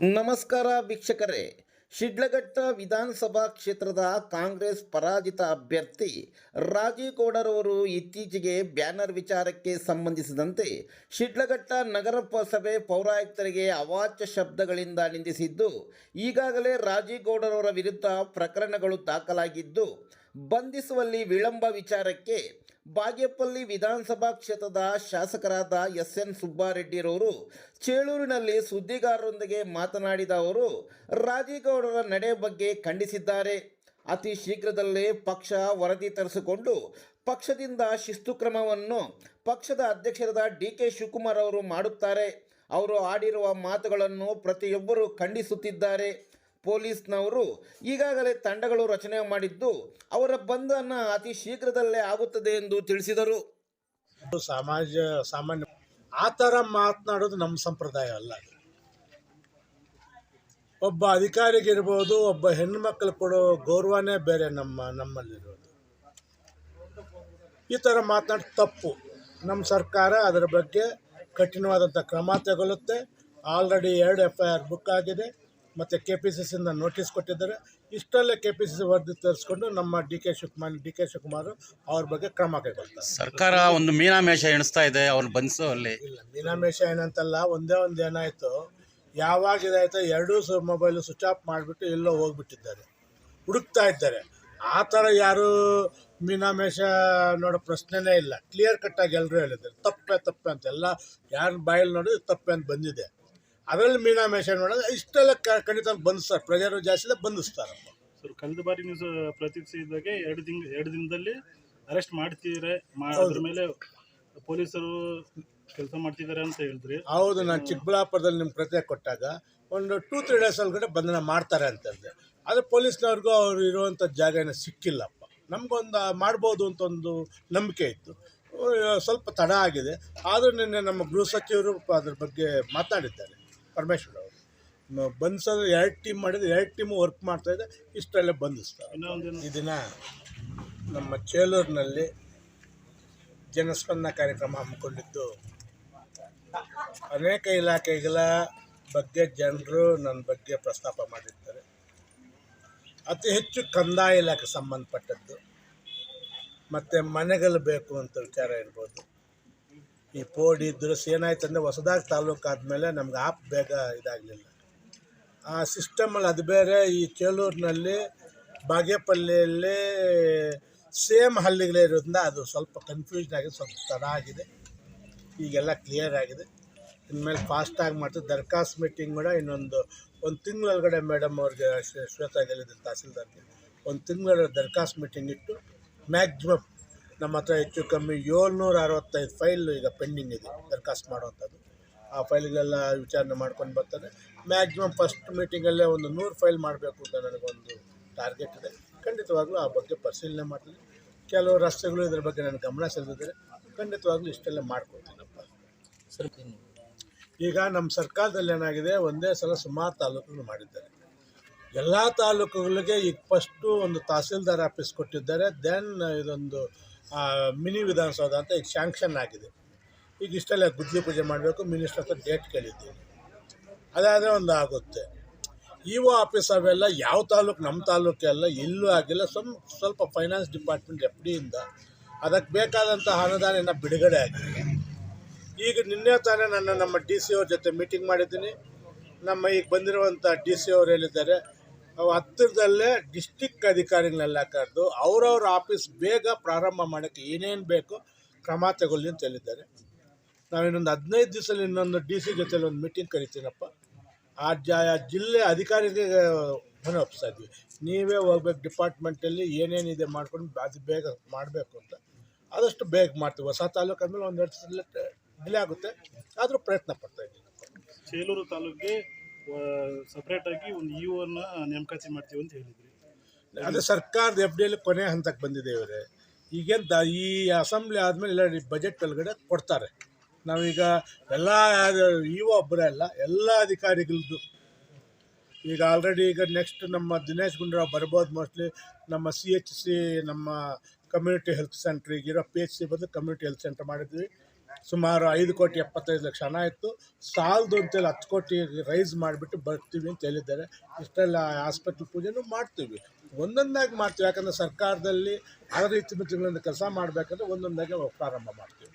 ನಮಸ್ಕಾರ ವೀಕ್ಷಕರೇ. ಶಿಡ್ಲಘಟ್ಟ ವಿಧಾನಸಭಾ ಕ್ಷೇತ್ರದ ಕಾಂಗ್ರೆಸ್ ಪರಾಜಿತ ಅಭ್ಯರ್ಥಿ ರಾಜೇಗೌಡರವರು ಇತ್ತೀಚೆಗೆ ಬ್ಯಾನರ್ ವಿಚಾರಕ್ಕೆ ಸಂಬಂಧಿಸಿದಂತೆ ಶಿಡ್ಲಘಟ್ಟ ನಗರಸಭೆ ಪೌರಾಯುಕ್ತರಿಗೆ ಅವಾಚ್ಯ ಶಬ್ದಗಳಿಂದ ನಿಂದಿಸಿದ್ದು, ಈಗಾಗಲೇ ರಾಜೇಗೌಡರವರ ವಿರುದ್ಧ ಪ್ರಕರಣಗಳು ದಾಖಲಾಗಿದ್ದು, ಬಂಧಿಸುವಲ್ಲಿ ವಿಳಂಬ ವಿಚಾರಕ್ಕೆ ಬಾಗೇಪಲ್ಲಿ ವಿಧಾನಸಭಾ ಕ್ಷೇತ್ರದ ಶಾಸಕರಾದ ಎಸ್.ಎನ್. ಸುಬ್ಬಾರೆಡ್ಡಿರವರು ಚೇಳೂರಿನಲ್ಲಿ ಸುದ್ದಿಗಾರರೊಂದಿಗೆ ಮಾತನಾಡಿದ ಅವರು ರಾಜೇಗೌಡರ ನಡೆ ಬಗ್ಗೆ ಖಂಡಿಸಿದ್ದಾರೆ. ಅತಿ ಶೀಘ್ರದಲ್ಲೇ ಪಕ್ಷ ವರದಿ ತರಿಸಿಕೊಂಡು ಪಕ್ಷದಿಂದ ಶಿಸ್ತು ಕ್ರಮವನ್ನು ಪಕ್ಷದ ಅಧ್ಯಕ್ಷರಾದ ಡಿ.ಕೆ. ಶಿವಕುಮಾರ್ ಅವರು ಮಾಡುತ್ತಾರೆ. ಅವರು ಆಡಿರುವ ಮಾತುಗಳನ್ನು ಪ್ರತಿಯೊಬ್ಬರು ಖಂಡಿಸುತ್ತಿದ್ದಾರೆ. ಪೊಲೀಸ್ನವರು ಈಗಾಗಲೇ ತಂಡಗಳು ರಚನೆ ಮಾಡಿದ್ದು, ಅವರ ಬಂಧನ ಅತಿ ಶೀಘ್ರದಲ್ಲೇ ಆಗುತ್ತದೆ ಎಂದು ತಿಳಿಸಿದರು. ಸಾಮಾನ್ಯ ಆ ಥರ ಮಾತನಾಡೋದು ನಮ್ಮ ಸಂಪ್ರದಾಯ ಅಲ್ಲ. ಒಬ್ಬ ಅಧಿಕಾರಿಗಿರ್ಬೋದು, ಒಬ್ಬ ಹೆಣ್ಣುಮಕ್ಕಳು ಕೊಡೋ ಗೌರವನೇ ಬೇರೆ ನಮ್ಮಲ್ಲಿರೋದು. ಈ ಥರ ಮಾತನಾಡಿ ತಪ್ಪು. ನಮ್ಮ ಸರ್ಕಾರ ಅದರ ಬಗ್ಗೆ ಕಠಿಣವಾದಂಥ ಕ್ರಮ ತಗೊಳ್ಳುತ್ತೆ. ಆಲ್ರೆಡಿ 2 FIR ಬುಕ್ ಆಗಿದೆ ಮತ್ತು KPCCಯಿಂದ ನೋಟಿಸ್ ಕೊಟ್ಟಿದ್ದಾರೆ. ಇಷ್ಟಲ್ಲೇ KPCC ವರದಿ ತರಿಸ್ಕೊಂಡು ನಮ್ಮ ಡಿ ಕೆ ಶಿವಕುಮಾರ್ ಅವ್ರ ಬಗ್ಗೆ ಕ್ರಮ ಕೈಗೊಳ್ತಾರೆ. ಸರ್ಕಾರ ಒಂದು ಮೀನಾಮೇಷ ಎಣಿಸ್ತಾ ಇದೆ ಅವ್ರನ್ನ ಬಂಧಿಸುವಲ್ಲಿ. ಇಲ್ಲ, ಮೀನಾಮೇಷ ಏನಂತಲ್ಲ, ಒಂದು ಏನಾಯಿತು, ಯಾವಾಗ ಇದಾಯಿತು, 2 ಮೊಬೈಲು ಸ್ವಿಚ್ ಆಫ್ ಮಾಡಿಬಿಟ್ಟು ಎಲ್ಲೋ ಹೋಗ್ಬಿಟ್ಟಿದ್ದಾರೆ, ಹುಡುಕ್ತಾ ಇದ್ದಾರೆ. ಆ ಥರ ಯಾರು ಮೀನಾಮೇಷ ನೋಡೋ ಪ್ರಶ್ನೆನೇ ಇಲ್ಲ. ಕ್ಲಿಯರ್ ಕಟ್ಟಾಗಿ ಎಲ್ಲರೂ ಹೇಳಿದ್ದಾರೆ ತಪ್ಪೆ ಅಂತ. ಎಲ್ಲ ಯಾರ ಬಾಯಲ್ಲಿ ನೋಡಿದ್ರೆ ತಪ್ಪೆ ಅಂತ ಬಂದಿದೆ. ಅದರಲ್ಲಿ ಮೀನಾಮೇಷ ನೋಡೋದು ಇಷ್ಟೆಲ್ಲ ಖಂಡಿತ ಬಂಧಿಸ್ತಾರೆ. ಪ್ರಜಾರು ಜಾಸ್ತಿ ಬಂಧಿಸ್ತಾರಪ್ಪ. ಸರ್, ಕಳೆದ ಬಾರಿ ನೀವು ಪ್ರತಿಕ್ರಿಯಿಸಿದಾಗೆ 2 ದಿನದಲ್ಲಿ ಅರೆಸ್ಟ್ ಮಾಡ್ತಿದ್ರೆ, ಅದ್ರ ಮೇಲೆ ಪೊಲೀಸರು ಕೆಲಸ ಮಾಡ್ತಿದ್ದಾರೆ ಅಂತ ಹೇಳಿದ್ರಿ. ಹೌದು, ನಾನು ಚಿಕ್ಕಬಳ್ಳಾಪುರದಲ್ಲಿ ನಿಮ್ಗೆ ಪ್ರತಿಕ್ರಿಯೆ ಕೊಟ್ಟಾಗ ಒಂದು 2-3 ಡೇಸ್ ಒಳಗಡೆ ಬಂಧನ ಮಾಡ್ತಾರೆ ಅಂತಂದೆ. ಆದರೆ ಪೊಲೀಸ್ನವ್ರಿಗೂ ಅವ್ರು ಇರುವಂಥ ಜಾಗ ಏನೋ ಸಿಕ್ಕಿಲ್ಲಪ್ಪ. ನಮಗೊಂದು ಮಾಡ್ಬೋದು ಅಂತ ಒಂದು ನಂಬಿಕೆ ಇತ್ತು. ಸ್ವಲ್ಪ ತಡ ಆಗಿದೆ. ಆದರೂ ನಿನ್ನೆ ನಮ್ಮ ಗೃಹ ಸಚಿವರು ಅದ್ರ ಬಗ್ಗೆ ಮಾತಾಡಿದ್ದಾರೆ, ಪರಮೇಶ್ವರ್ ಅವರು. ಬಂಧಿಸೋದು 2 ಟೀಮ್ ಮಾಡಿದರೆ 2 ಟೀಮು ವರ್ಕ್ ಮಾಡ್ತಾಯಿದೆ. ಇಷ್ಟರಲ್ಲೇ ಬಂಧಿಸ್ತಾರೆ. ಈ ದಿನ ನಮ್ಮ ಚೇಳೂರಿನಲ್ಲಿ ಜನಸ್ಪಂದನ ಕಾರ್ಯಕ್ರಮ ಹಮ್ಮಿಕೊಂಡಿದ್ದು, ಅನೇಕ ಇಲಾಖೆಗಳ ಬಗ್ಗೆ ಜನರು ನನ್ನ ಬಗ್ಗೆ ಪ್ರಸ್ತಾಪ ಮಾಡಿರ್ತಾರೆ. ಅತಿ ಹೆಚ್ಚು ಕಂದಾಯ ಇಲಾಖೆ ಸಂಬಂಧಪಟ್ಟದ್ದು ಮತ್ತು ಮನೆಗಳು ಬೇಕು ಅಂತ ವಿಚಾರ ಇರ್ಬೋದು. ಈ ಪೋಡಿ ದುರಸ್ ಏನಾಯ್ತು ಅಂದರೆ, ಹೊಸದಾಗಿ ತಾಲೂಕು ಆದಮೇಲೆ ನಮ್ಗೆ ಬೇಗ ಇದಾಗಲಿಲ್ಲ. ಆ ಸಿಸ್ಟಮಲ್ಲಿ ಅದು ಬೇರೆ. ಈ ಚೇಳೂರಿನಲ್ಲಿ ಬಾಗೇಪಲ್ಲಿಯಲ್ಲಿ ಸೇಮ್ ಹಳ್ಳಿಗಳೇ ಇರೋದ್ರಿಂದ ಅದು ಸ್ವಲ್ಪ ಕನ್ಫ್ಯೂಷನ್ ಆಗಿದೆ, ಸ್ವಲ್ಪ ತಡ ಆಗಿದೆ. ಈಗೆಲ್ಲ ಕ್ಲಿಯರ್ ಆಗಿದೆ. ಇನ್ಮೇಲೆ ಫಾಸ್ಟಾಗಿ ಮಾಡ್ತೀವಿ. ದರ್ಖಾಸ್ತ್ ಮೀಟಿಂಗ್ ಕೂಡ ಇನ್ನೊಂದು ತಿಂಗಳೊಳಗಡೆ ಮೇಡಮ್ ಅವ್ರಿಗೆ, ಶ್ವೇತಾ ಗೆಲ್ಲಿದ್ದಾರೆ ತಹಸೀಲ್ದಾರ್ಗೆ, 1 ತಿಂಗಳ ದರ್ಖಾಸ್ತ್ ಮೀಟಿಂಗ್ ಇಟ್ಟು ಮ್ಯಾಕ್ಸಿಮಮ್ ನಮ್ಮ ಹತ್ರ ಹೆಚ್ಚು ಕಮ್ಮಿ 765 ಫೈಲ್ ಈಗ ಪೆಂಡಿಂಗ್ ಇದೆ ದರ್ಖಾಸ್ತ್ ಮಾಡೋವಂಥದ್ದು. ಆ ಫೈಲ್ಗಳೆಲ್ಲ ವಿಚಾರಣೆ ಮಾಡ್ಕೊಂಡು ಬರ್ತಾರೆ. ಮ್ಯಾಕ್ಸಿಮಮ್ ಫಸ್ಟ್ ಮೀಟಿಂಗಲ್ಲೇ ಒಂದು 100 ಫೈಲ್ ಮಾಡಬೇಕು ಅಂತ ನನಗೊಂದು ಟಾರ್ಗೆಟ್ ಇದೆ. ಖಂಡಿತವಾಗ್ಲೂ ಆ ಬಗ್ಗೆ ಪರಿಶೀಲನೆ ಮಾಡ್ತೀನಿ. ಕೆಲವು ರಸ್ತೆಗಳು ಇದ್ರ ಬಗ್ಗೆ ನನಗೆ ಗಮನ ಸೆಳೆದಿದ್ದಾರೆ. ಖಂಡಿತವಾಗ್ಲೂ ಇಷ್ಟೆಲ್ಲ ಮಾಡ್ಕೊಳ್ತೀನಪ್ಪ. ಈಗ ನಮ್ಮ ಸರ್ಕಾರದಲ್ಲಿ ಏನಾಗಿದೆ, ಒಂದೇ ಸಲ ಸುಮಾರು ತಾಲೂಕುಗಳು ಮಾಡಿದ್ದಾರೆ. ಎಲ್ಲ ತಾಲೂಕುಗಳಿಗೆ ಈಗ ಫಸ್ಟು ಒಂದು ತಹಸೀಲ್ದಾರ್ ಆಫೀಸ್ ಕೊಟ್ಟಿದ್ದಾರೆ. ದೆನ್ ಇದೊಂದು ಮಿನಿ ವಿಧಾನಸೌಧ ಅಂತ ಈಗ ಶಾಂಕ್ಷನ್ ಆಗಿದೆ. ಈಗ ಇಷ್ಟೆಲ್ಲ ಗುದ್ಲಿ ಪೂಜೆ ಮಾಡಬೇಕು. ಮಿನಿಸ್ಟರ್ ಹತ್ರ ಡೇಟ್ ಕೇಳಿದ್ದೀನಿ. ಅದಾದರೆ ಒಂದು ಆಗುತ್ತೆ. ಇಒ ಆಫೀಸ್ ಅವೆಲ್ಲ ಯಾವ ತಾಲೂಕು, ನಮ್ಮ ತಾಲೂಕೆಲ್ಲ ಎಲ್ಲೂ ಆಗಿಲ್ಲ. ಸ್ವಲ್ಪ ಫೈನಾನ್ಸ್ ಡಿಪಾರ್ಟ್ಮೆಂಟ್ FDಯಿಂದ ಅದಕ್ಕೆ ಬೇಕಾದಂಥ ಅನುದಾನ ಬಿಡುಗಡೆ ಆಗಿದೆ. ಈಗ ನಿನ್ನೆ ತಾನೇ ನಮ್ಮ DC ಅವ್ರ ಜೊತೆ ಮೀಟಿಂಗ್ ಮಾಡಿದ್ದೀನಿ. ನಮ್ಮ ಈಗ ಬಂದಿರುವಂಥ DC ಅವ್ರು ಹೇಳಿದ್ದಾರೆ, ಹತ್ತಿರದಲ್ಲೇ ಡಿಸ್ಟಿಕ್ ಅಧಿಕಾರಿಗಳನ್ನೆಲ್ಲ ಕರೆದು ಅವ್ರವ್ರ ಆಫೀಸ್ ಬೇಗ ಪ್ರಾರಂಭ ಮಾಡೋಕ್ಕೆ ಏನೇನು ಬೇಕೋ ಕ್ರಮ ತಗೊಳ್ಳಿ ಅಂತ ಹೇಳಿದ್ದಾರೆ. ನಾವು ಇನ್ನೊಂದು 15 ದಿವಸದಲ್ಲಿ ಇನ್ನೊಂದು DC ಜೊತೆಲಿ ಒಂದು ಮೀಟಿಂಗ್ ಕರಿತೀನಪ್ಪ. ಆ ಜಿಲ್ಲೆ ಅಧಿಕಾರಿಗೆ ಮನೆ ಒಪ್ಪಿಸ್ತಾ ಇದ್ವಿ, ನೀವೇ ಹೋಗ್ಬೇಕು ಡಿಪಾರ್ಟ್ಮೆಂಟಲ್ಲಿ ಏನೇನಿದೆ ಮಾಡ್ಕೊಂಡು ಅದು ಬೇಗ ಮಾಡಬೇಕು ಅಂತ. ಆದಷ್ಟು ಬೇಗ ಮಾಡ್ತೀವಿ. ಹೊಸ ತಾಲೂಕು ಆದಮೇಲೆ 1-2 ದಿವಸದಲ್ಲಿ ಡಿಲೇ ಆಗುತ್ತೆ, ಆದರೂ ಪ್ರಯತ್ನ ಪಡ್ತಾಯಿದ್ದೀವಿ. ಚೇಳೂರು ತಾಲೂಕಿಗೆ ಸಪ್ರೇಟಾಗಿ ಒಂದು ಇಒನ ನೇಮಕಾತಿ ಮಾಡ್ತೀವಿ ಅಂತ ಹೇಳಿದ್ರಿ. ಅದು ಸರ್ಕಾರದ FDಯಲ್ಲಿ ಕೊನೆ ಹಂತಕ್ಕೆ ಬಂದಿದೆ. ಇವರೇ ಈಗೇನು ಈ ಅಸೆಂಬ್ಲಿ ಆದಮೇಲೆ ಎಲ್ಲ ಬಜೆಟ್ ಒಳಗಡೆ ಕೊಡ್ತಾರೆ. ನಾವೀಗ ಎಲ್ಲ ಇಒ ಒಬ್ಬರೇ ಅಲ್ಲ, ಎಲ್ಲ ಅಧಿಕಾರಿಗಳದ್ದು ಈಗ ಆಲ್ರೆಡಿ ಈಗ ನೆಕ್ಸ್ಟ್ ನಮ್ಮ ದಿನೇಶ್ ಗುಂಡೂರಾವ್ ಬರ್ಬೋದು. ಮೋಸ್ಟ್ಲಿ ನಮ್ಮ CHC ನಮ್ಮ ಕಮ್ಯುನಿಟಿ ಹೆಲ್ತ್ ಸೆಂಟ್ರ್ ಈಗಿರೋ PHC ಬದಲು ಕಮ್ಯುನಿಟಿ ಹೆಲ್ತ್ ಸೆಂಟರ್ ಮಾಡಿದ್ವಿ. ಸುಮಾರು 5,75,00,000 ಹಣ ಇತ್ತು. ಸಾಲದು ಅಂತೇಳಿ 10 ಕೋಟಿ ರೈಸ್ ಮಾಡಿಬಿಟ್ಟು ಬರ್ತೀವಿ ಅಂತ ಹೇಳಿದ್ದಾರೆ. ಇಷ್ಟೆಲ್ಲ ಹಾಸ್ಪಿಟ್ಲ್ ಪೂಜೆನೂ ಮಾಡ್ತೀವಿ, ಒಂದೊಂದಾಗಿ ಮಾಡ್ತೀವಿ. ಯಾಕಂದರೆ ಸರ್ಕಾರದಲ್ಲಿ 6 ತಿಂಗಳಿಂದ ಕೆಲಸ ಮಾಡಬೇಕಂದ್ರೆ ಒಂದೊಂದಾಗಿ ಪ್ರಾರಂಭ ಮಾಡ್ತೀವಿ.